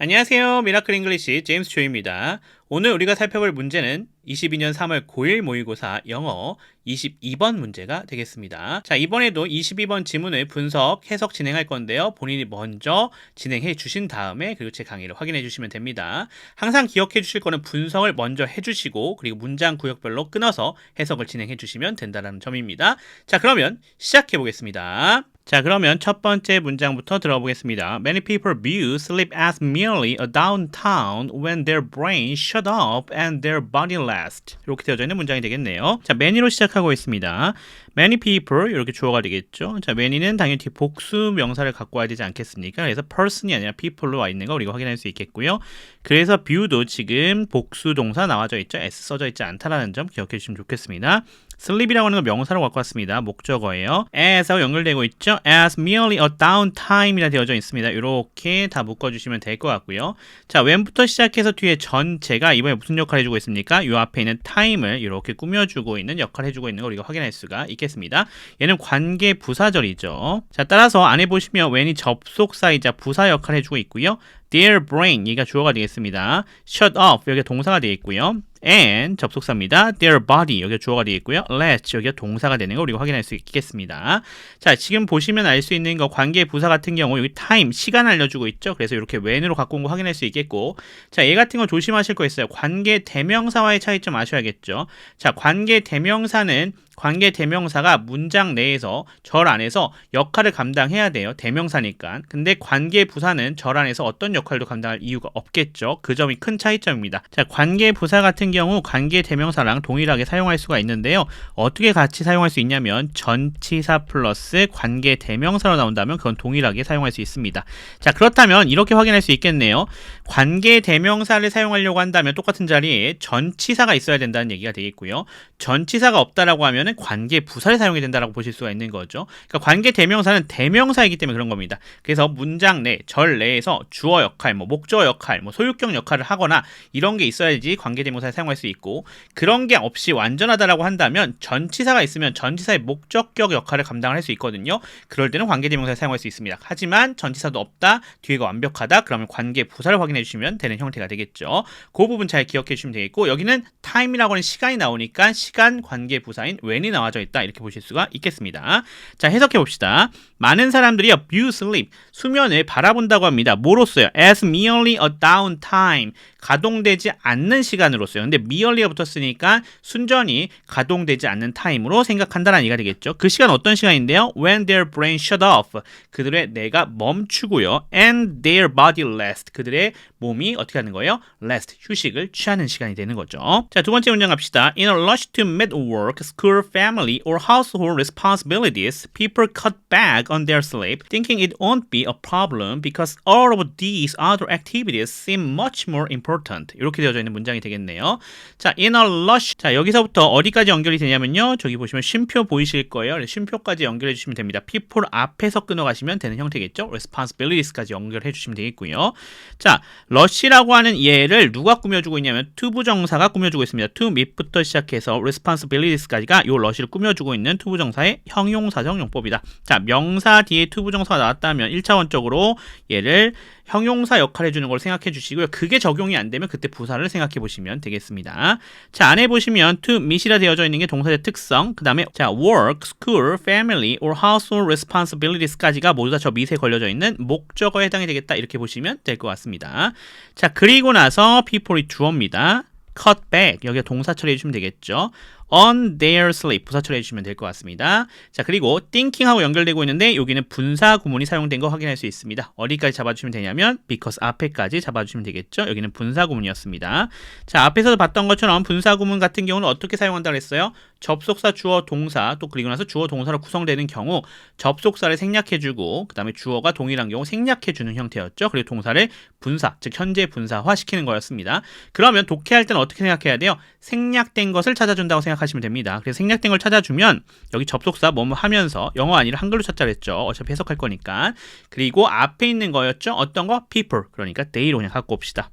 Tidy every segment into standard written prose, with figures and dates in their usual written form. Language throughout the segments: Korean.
안녕하세요. 미라클 잉글리시 제임스 조입니다. 오늘 우리가 살펴볼 문제는 22년 3월 고1 모의고사 영어 22번 문제가 되겠습니다. 자, 이번에도 22번 지문을 분석, 해석 진행할 건데요. 본인이 먼저 진행해 주신 다음에 그리고 제 강의를 확인해 주시면 됩니다. 항상 기억해 주실 거는 분석을 먼저 해 주시고 그리고 문장 구역별로 끊어서 해석을 진행해 주시면 된다는 점입니다. 자, 그러면 시작해 보겠습니다. 자, 그러면 첫 번째 문장부터 들어보겠습니다. Many people view sleep as merely a downtime when their brain shut off and their body rest. 이렇게 되어져 있는 문장이 되겠네요. 자, many로 시작하고 있습니다. Many people 이렇게 주어가 되겠죠. 자, many는 당연히 복수 명사를 갖고 와야 되지 않겠습니까? 그래서 person이 아니라 people로 와 있는 거 우리가 확인할 수 있겠고요. 그래서 view도 지금 복수 동사 나와져 있죠. s 써져 있지 않다라는 점 기억해 주시면 좋겠습니다. sleep이라고 하는 건 명사로 갖고 왔습니다. 목적어예요. as하고 연결되고 있죠. as merely a downtime이라 되어져 있습니다. 이렇게 다 묶어주시면 될 것 같고요. 자, when부터 시작해서 뒤에 전체가 이번에 무슨 역할을 해주고 있습니까? 이 앞에 있는 time을 이렇게 꾸며주고 있는 역할을 해주고 있는 걸 우리가 확인할 수가 있겠습니다. 얘는 관계 부사절이죠. 자, 따라서 안에 보시면 when이 접속사이자 부사 역할을 해주고 있고요. their brain, 얘가 주어가 되겠습니다. shut off, 여기가 동사가 되겠고요. and, 접속사입니다. their body, 여기가 주어가 되겠고요. rest, 여기가 동사가 되는 거 우리가 확인할 수 있겠습니다. 자, 지금 보시면 알 수 있는 거 관계 부사 같은 경우 여기 time, 시간 알려주고 있죠. 그래서 이렇게 when으로 갖고 온 거 확인할 수 있겠고, 자, 얘 같은 거 조심하실 거 있어요. 관계 대명사와의 차이점 아셔야겠죠. 자, 관계 대명사는 관계 대명사가 문장 내에서 절 안에서 역할을 감당해야 돼요. 대명사니까. 근데 관계 부사는 절 안에서 어떤 역할도 감당할 이유가 없겠죠. 그 점이 큰 차이점입니다. 자, 관계 부사 같은 경우 관계 대명사랑 동일하게 사용할 수가 있는데요. 어떻게 같이 사용할 수 있냐면 전치사 플러스 관계 대명사로 나온다면 그건 동일하게 사용할 수 있습니다. 자, 그렇다면 이렇게 확인할 수 있겠네요. 관계 대명사를 사용하려고 한다면 똑같은 자리에 전치사가 있어야 된다는 얘기가 되겠고요. 전치사가 없다라고 하면 관계 부사를 사용해야 된다라고 보실 수가 있는 거죠. 그러니까 관계 대명사는 대명사이기 때문에 그런 겁니다. 그래서 문장 내, 절 내에서 주어 역할, 목적어 역할, 소유격 역할을 하거나 이런 게 있어야지 관계 대명사를 사용할 수 있고, 그런 게 없이 완전하다라고 한다면 전치사가 있으면 전치사의 목적격 역할을 감당을 할 수 있거든요. 그럴 때는 관계 대명사를 사용할 수 있습니다. 하지만 전치사도 없다, 뒤가 완벽하다, 그러면 관계 부사를 확인해 주시면 되는 형태가 되겠죠. 그 부분 잘 기억해 주시면 되겠고, 여기는 time이라고 하는 시간이 나오니까 시간 관계 부사인 when이 나와져 있다, 이렇게 보실 수가 있겠습니다. 자, 해석해 봅시다. 많은 사람들이 view sleep, 수면을 바라본다고 합니다. 뭐로써요? as merely a downtime, 가동되지 않는 시간으로서요. 근데 merely가 붙었으니까 순전히 가동되지 않는 타임으로 생각한다는 얘기가 되겠죠. 그 시간 어떤 시간인데요? when their brain shut off, 그들의 뇌가 멈추고요. and their body rest, 그들의 몸이 어떻게 하는 거예요? rest, 휴식을 취하는 시간이 되는 거죠. 자, 두 번째 문장 갑시다. In a rush to meet work, school, family, or household responsibilities, people cut back on their sleep, thinking it won't be a problem because all of these other activities seem much more important. 이렇게 되어져 있는 문장이 되겠네요. 자, in a rush. 자, 여기서부터 어디까지 연결이 되냐면요. 저기 보시면 쉼표 보이실 거예요. 쉼표까지 연결해 주시면 됩니다. people 앞에서 끊어가시면 되는 형태겠죠. responsibilities까지 연결해 주시면 되겠고요. 자, rush라고 하는 얘를 누가 꾸며주고 있냐면 투부정사가 꾸며주고 있습니다. to meet부터 시작해서 responsibilities까지가 요 rush를 꾸며주고 있는 투부정사의 형용사적 용법이다. 자, 명사 뒤에 투부정사가 나왔다면 1차원적으로 얘를 형용사 역할 해주는 걸 생각해 주시고요. 그게 적용이 안 되면 그때 부사를 생각해 보시면 되겠습니다. 자, 안에 보시면 to meet이라 되어져 있는 게 동사의 특성, 그 다음에 자, work, school, family, or household responsibilities까지가 모두 다 저 meet에 걸려져 있는 목적어에 해당이 되겠다, 이렇게 보시면 될 것 같습니다. 자, 그리고 나서 people이 주어입니다. cut back, 여기가 동사 처리해 주시면 되겠죠. on their sleep, 부사 처리해 주시면 될 것 같습니다. 자, 그리고 thinking하고 연결되고 있는데 여기는 분사 구문이 사용된 거 확인할 수 있습니다. 어디까지 잡아주시면 되냐면 because 앞에까지 잡아주시면 되겠죠. 여기는 분사 구문이었습니다. 자, 앞에서도 봤던 것처럼 분사 구문 같은 경우는 어떻게 사용한다고 했어요? 접속사, 주어, 동사, 또 그리고 나서 주어, 동사로 구성되는 경우 접속사를 생략해주고 그 다음에 주어가 동일한 경우 생략해주는 형태였죠. 그리고 동사를 분사, 즉 현재 분사화 시키는 거였습니다. 그러면 독해할 때는 어떻게 생각해야 돼요? 생략된 것을 찾아준다고 생각하시면 됩니다. 그래서 생략된 걸 찾아주면 여기 접속사 뭐뭐 하면서 영어 아니라 한글로 찾자 그랬죠. 어차피 해석할 거니까. 그리고 앞에 있는 거였죠. 어떤 거? people. 그러니까 they로 그냥 갖고 옵시다.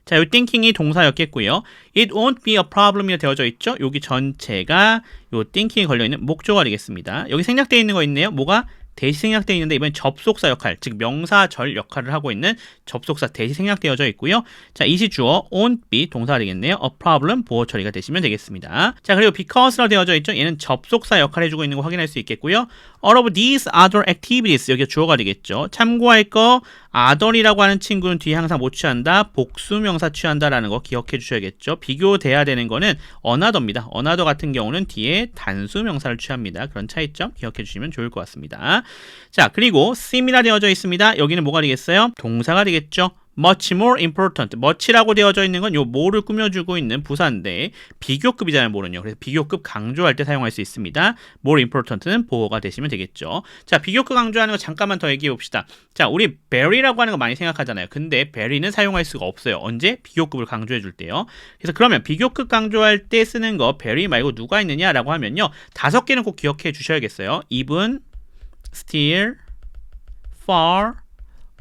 자, 이 thinking이 동사였겠고요. It won't be a problem이 되어져 있죠. 여기 전체가 요 thinking이 걸려있는 목조가 되겠습니다. 여기 생략되어 있는 거 있네요. 뭐가? 대시 생략되어 있는데 이번엔 접속사 역할, 즉 명사절 역할을 하고 있는 접속사 대시 생략되어져 있고요. 자, 이시 주어 won't be 동사가 되겠네요. a problem 보호 처리가 되시면 되겠습니다. 자, 그리고 because로 되어져 있죠. 얘는 접속사 역할을 해주고 있는 거 확인할 수 있겠고요. all of these other activities 여기가 주어가 되겠죠. 참고할 거 other이라고 하는 친구는 뒤에 항상 못 취한다. 복수명사 취한다라는 거 기억해 주셔야겠죠. 비교돼야 되는 거는 another입니다. another 같은 경우는 뒤에 단수명사를 취합니다. 그런 차이점 기억해 주시면 좋을 것 같습니다. 자, 그리고 similar 되어져 있습니다. 여기는 뭐가 되겠어요? 동사가 되겠죠. much more important. much라고 되어져 있는 건 요 more를 꾸며주고 있는 부사인데 비교급이잖아요, more는요. 그래서 비교급 강조할 때 사용할 수 있습니다. more important는 보호가 되시면 되겠죠. 자, 비교급 강조하는 거 잠깐만 더 얘기해 봅시다. 자, 우리 very라고 하는 거 많이 생각하잖아요. 근데 very는 사용할 수가 없어요. 언제? 비교급을 강조해 줄 때요. 그래서 그러면 비교급 강조할 때 쓰는 거 very 말고 누가 있느냐라고 하면요. 5개는 꼭 기억해 주셔야겠어요. even, still, far,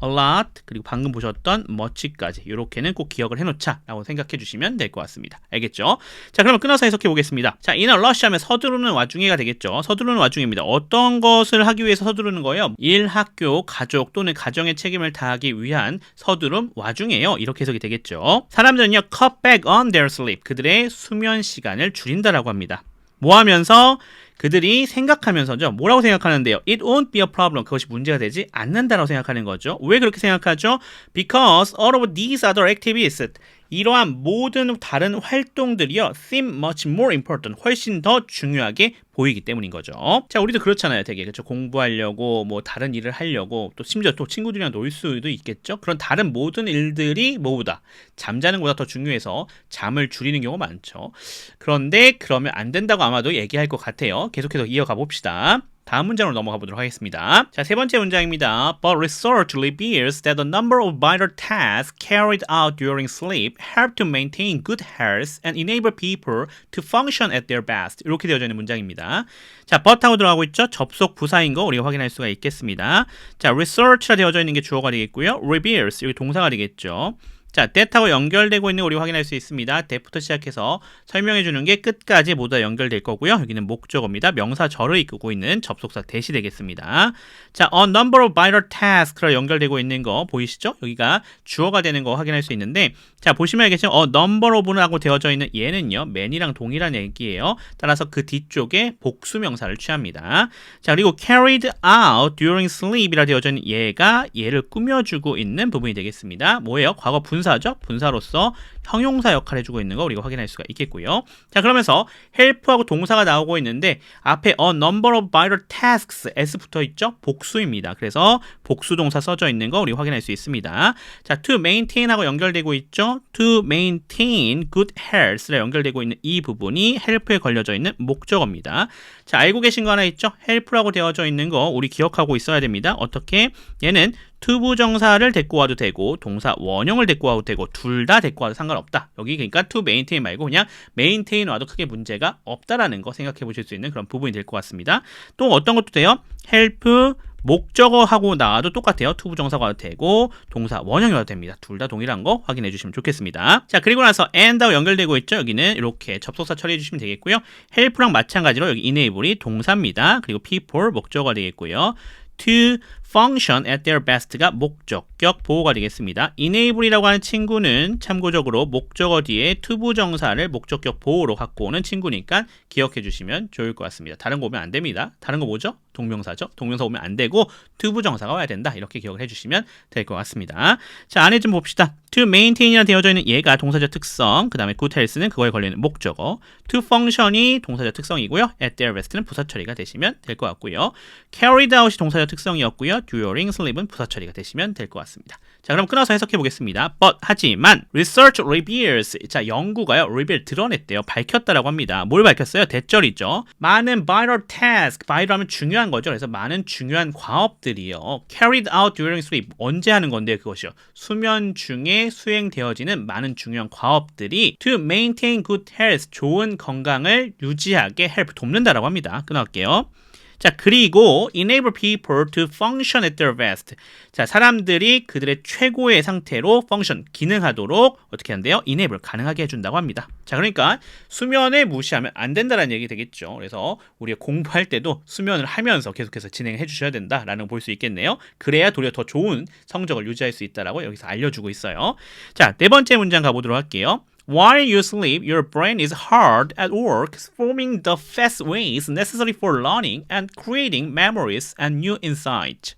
a lot, 그리고 방금 보셨던 much까지 이렇게는 꼭 기억을 해놓자 라고 생각해 주시면 될 것 같습니다. 알겠죠? 자, 그러면 끊어서 해석해 보겠습니다. 자, in a rush 하면 서두르는 와중에가 되겠죠. 서두르는 와중입니다. 어떤 것을 하기 위해서 서두르는 거예요? 일, 학교, 가족 또는 가정의 책임을 다하기 위한 서두름 와중에요. 이렇게 해석이 되겠죠. 사람들은요 cut back on their sleep, 그들의 수면 시간을 줄인다라고 합니다. 뭐 하면서? 그들이 생각하면서죠. 뭐라고 생각하는데요? It won't be a problem. 그것이 문제가 되지 않는다라고 생각하는 거죠. 왜 그렇게 생각하죠? Because all of these other activities, 이러한 모든 다른 활동들이요 seem much more important, 훨씬 더 중요하게 보이기 때문인 거죠. 자, 우리도 그렇잖아요. 되게 그렇죠. 공부하려고 뭐 다른 일을 하려고 또 심지어 또 친구들이랑 놀 수도 있겠죠. 그런 다른 모든 일들이 뭐보다 잠자는 것보다 더 중요해서 잠을 줄이는 경우가 많죠. 그런데 그러면 안 된다고 아마도 얘기할 것 같아요. 계속해서 이어가 봅시다. 다음 문장으로 넘어가 보도록 하겠습니다. 자, 세 번째 문장입니다. But research reveals that the number of vital tasks carried out during sleep help to maintain good health and enable people to function at their best. 이렇게 되어져 있는 문장입니다. 자, but하고 들어가고 있죠? 접속 부사인 거 우리가 확인할 수가 있겠습니다. 자, research라 되어져 있는 게 주어가 되겠고요. reveals, 여기 동사가 되겠죠. 자, that하고 연결되고 있는 거 우리 확인할 수 있습니다. that부터 시작해서 설명해 주는 게 끝까지 모두 다 연결될 거고요. 여기는 목적어입니다. 명사절을 이끌고 있는 접속사 that이 되겠습니다. 자, a number of vital tasks로 연결되고 있는 거 보이시죠? 여기가 주어가 되는 거 확인할 수 있는데, 자, 보시면 알겠죠? a number of라고 되어져 있는 얘는요, man이랑 동일한 얘기예요. 따라서 그 뒤쪽에 복수명사를 취합니다. 자, 그리고 carried out during sleep이라 되어져 있는 얘가 얘를 꾸며주고 있는 부분이 되겠습니다. 뭐예요? 과거 분사죠? 분사로서 형용사 역할을 해주고 있는 거 우리가 확인할 수가 있겠고요. 자, 그러면서 help하고 동사가 나오고 있는데 앞에 a number of vital tasks s 붙어 있죠? 복수입니다. 그래서 복수 동사 써져 있는 거 우리 확인할 수 있습니다. 자, to maintain하고 연결되고 있죠? to maintain good health라 연결되고 있는 이 부분이 help에 걸려져 있는 목적어입니다. 자, 알고 계신 거 하나 있죠? help라고 되어져 있는 거 우리 기억하고 있어야 됩니다. 어떻게? 얘는 투부정사를 데리고 와도 되고 동사 원형을 데리고 와도 되고 둘 다 데리고 와도 상관없다. 여기 그러니까 to maintain 말고 그냥 maintain 와도 크게 문제가 없다라는 거 생각해 보실 수 있는 그런 부분이 될 것 같습니다. 또 어떤 것도 돼요? help 목적어하고 나와도 똑같아요. 투부정사가 와도 되고 동사 원형이 와도 됩니다. 둘 다 동일한 거 확인해 주시면 좋겠습니다. 자, 그리고 나서 and하고 연결되고 있죠. 여기는 이렇게 접속사 처리해 주시면 되겠고요. help랑 마찬가지로 여기 enable이 동사입니다. 그리고 people 목적어가 되겠고요. to function at their best가 목적격 보호가 되겠습니다. enable이라고 하는 친구는 참고적으로 목적어 뒤에 투부정사를 목적격 보호로 갖고 오는 친구니까 기억해 주시면 좋을 것 같습니다. 다른 거 오면 안 됩니다. 다른 거 뭐죠? 동명사죠. 동명사 오면 안 되고 투부정사가 와야 된다. 이렇게 기억을 해주시면 될 것 같습니다. 자, 안에 좀 봅시다. to maintain이라 되어져 있는 얘가 동사적 특성, 그 다음에 good health는 그거에 걸리는 목적어, to function이 동사적 특성이고요. at their best는 부사 처리가 되시면 될 것 같고요. carried out이 동사적 특성이었고요. during sleep은 부사 처리가 되시면 될 것 같습니다. 자, 그럼 끊어서 해석해 보겠습니다. But 하지만 research reveals, 자, 연구가요 reveal 드러냈대요. 밝혔다라고 합니다. 뭘 밝혔어요? 대절이죠. 많은 vital task, vital 하면 중요한 거죠. 그래서 많은 중요한 과업들이요 carried out during sleep, 언제 하는 건데요? 그것이요, 수면 중에 수행되어지는 많은 중요한 과업들이 to maintain good health, 좋은 건강을 유지하게 help 돕는다라고 합니다. 끊어갈게요. 자, 그리고 enable people to function at their best. 자, 사람들이 그들의 최고의 상태로 function, 기능하도록 어떻게 한대요? enable, 가능하게 해준다고 합니다. 자, 그러니까 수면을 무시하면 안 된다는 얘기 되겠죠. 그래서 우리가 공부할 때도 수면을 하면서 계속해서 진행해 주셔야 된다라는 걸 볼 수 있겠네요. 그래야 도리어 더 좋은 성적을 유지할 수 있다라고 여기서 알려주고 있어요. 자, 네 번째 문장 가보도록 할게요. While you sleep, your brain is hard at work, forming the fast ways necessary for learning and creating memories and new insight.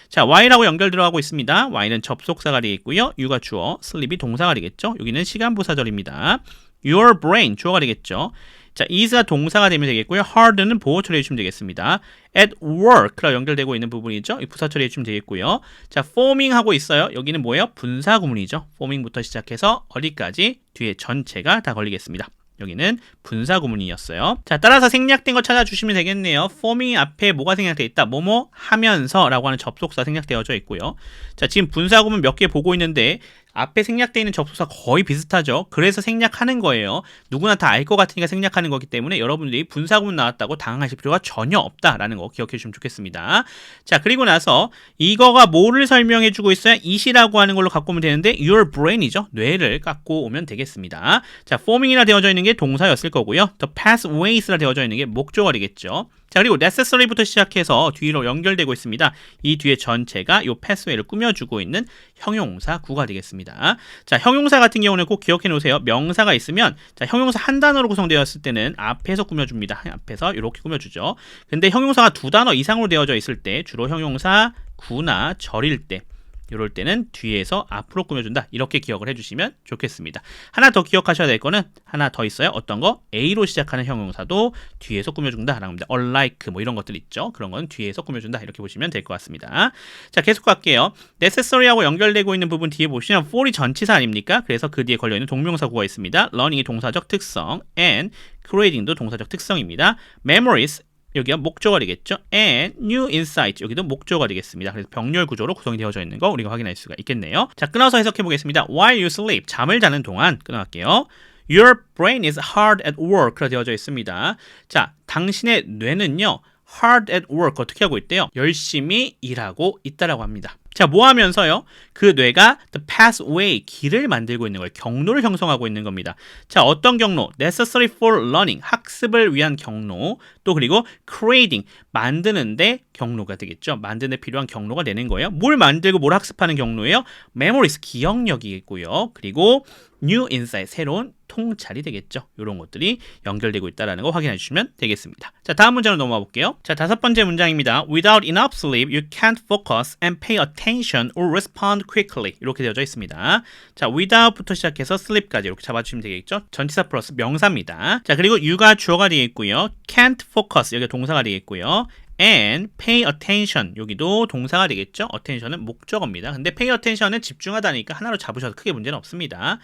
자, while하고 연결 들어가고 있습니다. while은 접속사가 되겠고요. you가 주어, sleep이 동사가 되겠죠. 여기는 시간부사절입니다. Your brain, 주어가 되겠죠. 자, is가 동사가 되면 되겠고요. hard는 보호 처리해 주시면 되겠습니다. at work랑 연결되고 있는 부분이죠. 이 부사 처리해 주시면 되겠고요. 자, forming 하고 있어요. 여기는 뭐예요? 분사 구문이죠. forming부터 시작해서 어디까지? 뒤에 전체가 다 걸리겠습니다. 여기는 분사 구문이었어요. 자, 따라서 생략된 거 찾아주시면 되겠네요. forming 앞에 뭐가 생략되어 있다? 뭐뭐 하면서 라고 하는 접속사 생략되어져 있고요. 자, 지금 분사 구문 몇 개 보고 있는데 앞에 생략되어 있는 접속사 거의 비슷하죠. 그래서 생략하는 거예요. 누구나 다 알 것 같으니까 생략하는 거기 때문에 여러분들이 분사 구문 나왔다고 당황하실 필요가 전혀 없다라는 거 기억해 주시면 좋겠습니다. 자, 그리고 나서 이거가 뭐를 설명해 주고 있어요? it이라고 하는 걸로 갖고 오면 되는데 your brain이죠. 뇌를 갖고 오면 되겠습니다. 자, forming이라 되어져 있는 게 동사였을 거고요. the pathways라 되어져 있는 게 목적어 되겠죠. 자, 그리고 necessary부터 시작해서 뒤로 연결되고 있습니다. 이 뒤에 전체가 이 pathway를 꾸며주고 있는 형용사 구가 되겠습니다. 자, 형용사 같은 경우는 꼭 기억해 놓으세요. 명사가 있으면 자, 형용사 한 단어로 구성되었을 때는 앞에서 꾸며줍니다. 앞에서 이렇게 꾸며주죠. 근데 형용사가 두 단어 이상으로 되어져 있을 때 주로 형용사 구나 절일 때 이럴 때는 뒤에서 앞으로 꾸며준다. 이렇게 기억을 해주시면 좋겠습니다. 하나 더 기억하셔야 될 거는 하나 더 있어요. 어떤 거? A로 시작하는 형용사도 뒤에서 꾸며준다. 라고 합니다. unlike 뭐 이런 것들 있죠. 그런 건 뒤에서 꾸며준다. 이렇게 보시면 될 것 같습니다. 자, 계속 갈게요. necessary하고 연결되고 있는 부분 뒤에 보시면 for이 전치사 아닙니까? 그래서 그 뒤에 걸려있는 동명사구가 있습니다. learning이 동사적 특성 and creating도 동사적 특성입니다. memories 여기가 목적어 되겠죠. and new insight 여기도 목적어 되겠습니다. 그래서 병렬 구조로 구성이 되어져 있는 거 우리가 확인할 수가 있겠네요. 자, 끊어서 해석해 보겠습니다. While you sleep, 잠을 자는 동안 끊어갈게요. Your brain is hard at work라 되어져 있습니다. 자, 당신의 뇌는요 hard at work 어떻게 하고 있대요? 열심히 일하고 있다라고 합니다. 자, 뭐 하면서요? 그 뇌가 the pathway, 길을 만들고 있는 거예요. 경로를 형성하고 있는 겁니다. 자, 어떤 경로? necessary for learning, 학습을 위한 경로. 또 그리고 creating, 만드는데 경로가 되겠죠. 만드는 데 필요한 경로가 되는 거예요. 뭘 만들고 뭘 학습하는 경로예요? memories, 기억력이겠고요. 그리고 new insight, 새로운 통찰이 되겠죠. 이런 것들이 연결되고 있다는 거 확인해 주시면 되겠습니다. 자, 다음 문장으로 넘어가 볼게요. 자, 다섯 번째 문장입니다. Without enough sleep, you can't focus and pay attention or respond quickly. 이렇게 되어져 있습니다. 자, without부터 시작해서 sleep까지 이렇게 잡아주시면 되겠죠. 전치사 플러스 명사입니다. 자, 그리고 you가 주어가 되겠고요. can't focus, 여기가 동사가 되겠고요. and pay attention 여기도 동사가 되겠죠. attention은 목적어입니다. 근데 pay attention은 집중하다니까 하나로 잡으셔도 크게 문제는 없습니다.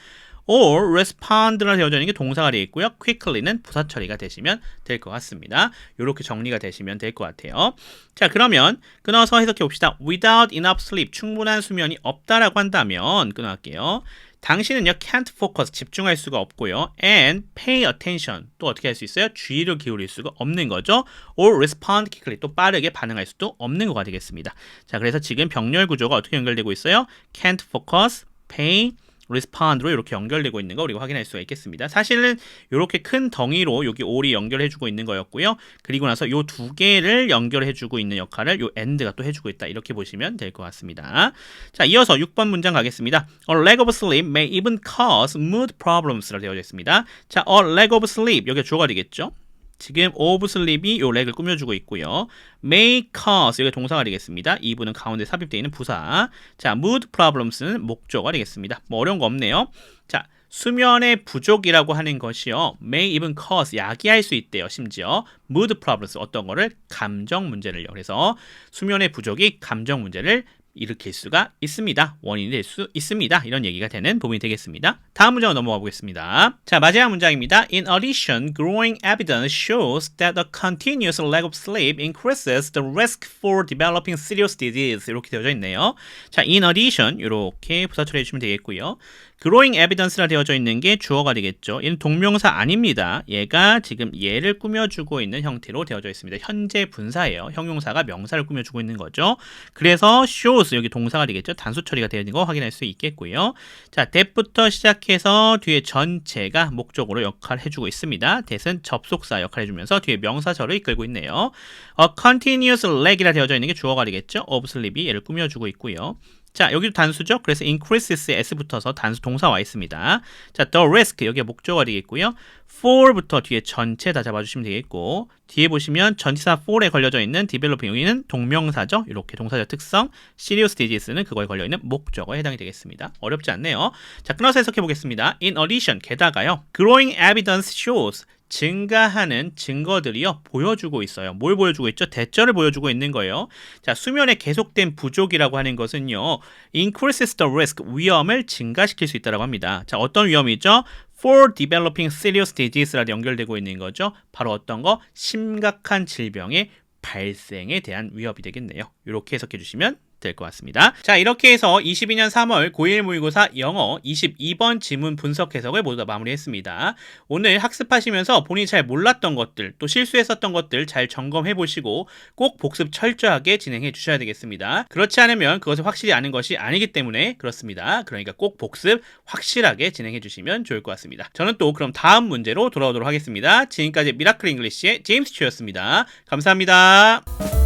or respond가 되어져 있는 게 동사가 되겠고요. quickly는 부사 처리가 되시면 될 것 같습니다. 이렇게 정리가 되시면 될 것 같아요. 자, 그러면 끊어서 해석해 봅시다. without enough sleep, 충분한 수면이 없다라고 한다면 끊어갈게요. 당신은요 can't focus, 집중할 수가 없고요. and pay attention, 또 어떻게 할 수 있어요? 주의를 기울일 수가 없는 거죠. or respond quickly, 또 빠르게 반응할 수도 없는 거가 되겠습니다. 자, 그래서 지금 병렬 구조가 어떻게 연결되고 있어요? can't focus, pay, respond로 이렇게 연결되고 있는 거 우리가 확인할 수가 있겠습니다. 사실은 이렇게 큰 덩이로 여기 all이 연결해주고 있는 거였고요. 그리고 나서 이 두 개를 연결해주고 있는 역할을 이 and가 또 해주고 있다. 이렇게 보시면 될 것 같습니다. 자, 이어서 6번 문장 가겠습니다. A lack of sleep may even cause mood problems라고 되어 있습니다. 자, a lack of sleep 여기가 주어가 되겠죠. 지금 of sleep이 요 렉을 꾸며주고 있고요. may cause 여기가 동사가 되겠습니다. 이 부는 가운데 삽입되어 있는 부사. 자, mood problems는 목적어가 되겠습니다. 뭐 어려운 거 없네요. 자, 수면의 부족이라고 하는 것이요. may even cause, 야기할 수 있대요. 심지어 mood problems, 어떤 거를? 감정 문제를요. 그래서 수면의 부족이 감정 문제를 일으킬 수가 있습니다. 원인이 될 수 있습니다. 이런 얘기가 되는 부분이 되겠습니다. 다음 문장으로 넘어가 보겠습니다. 자, 마지막 문장입니다. In addition, growing evidence shows that a continuous lack of sleep increases the risk for developing serious disease. 이렇게 되어져 있네요. 자, in addition 이렇게 부사 처리해 주시면 되겠고요. growing evidence라 되어져 있는 게 주어가 되겠죠. 얘는 동명사 아닙니다. 얘가 지금 얘를 꾸며주고 있는 형태로 되어져 있습니다. 현재 분사예요. 형용사가 명사를 꾸며주고 있는 거죠. 그래서 shows 여기 동사가 되겠죠. 단수 처리가 되어 있는 거 확인할 수 있겠고요. 자, that부터 시작해서 뒤에 전체가 목적으로 역할을 해주고 있습니다. that은 접속사 역할을 해주면서 뒤에 명사절을 이끌고 있네요. a continuous lag이라 되어져 있는 게 주어가 되겠죠. of sleep이 얘를 꾸며주고 있고요. 자, 여기도 단수죠. 그래서 increases에 s 붙어서 단수 동사 와 있습니다. 자, the risk 여기가 목적어가 되겠고요. for부터 뒤에 전체 다 잡아주시면 되겠고, 뒤에 보시면 전치사 for에 걸려져 있는 developing 여기는 동명사죠. 이렇게 동사적 특성, serious disease는 그거에 걸려있는 목적어에 해당이 되겠습니다. 어렵지 않네요. 자, 끊어서 해석해 보겠습니다. In addition, 게다가요. Growing evidence shows 증가하는 증거들이요 보여주고 있어요. 뭘 보여주고 있죠? 대절을 보여주고 있는 거예요. 자, 수면의 계속된 부족이라고 하는 것은요, increases the risk 위험을 증가시킬 수 있다고 합니다. 자, 어떤 위험이죠? For developing serious disease라 연결되고 있는 거죠. 바로 어떤 거? 심각한 질병의 발생에 대한 위협이 되겠네요. 이렇게 해석해 주시면 될 것 같습니다. 자, 이렇게 해서 22년 3월 고1 모의고사 영어 22번 지문 분석 해석을 모두 다 마무리했습니다. 오늘 학습하시면서 본인이 잘 몰랐던 것들, 또 실수했었던 것들 잘 점검해 보시고 꼭 복습 철저하게 진행해 주셔야 되겠습니다. 그렇지 않으면 그것을 확실히 아는 것이 아니기 때문에 그렇습니다. 그러니까 꼭 복습 확실하게 진행해 주시면 좋을 것 같습니다. 저는 또 그럼 다음 문제로 돌아오도록 하겠습니다. 지금까지 미라클 잉글리시의 제임스 츄였습니다. 감사합니다.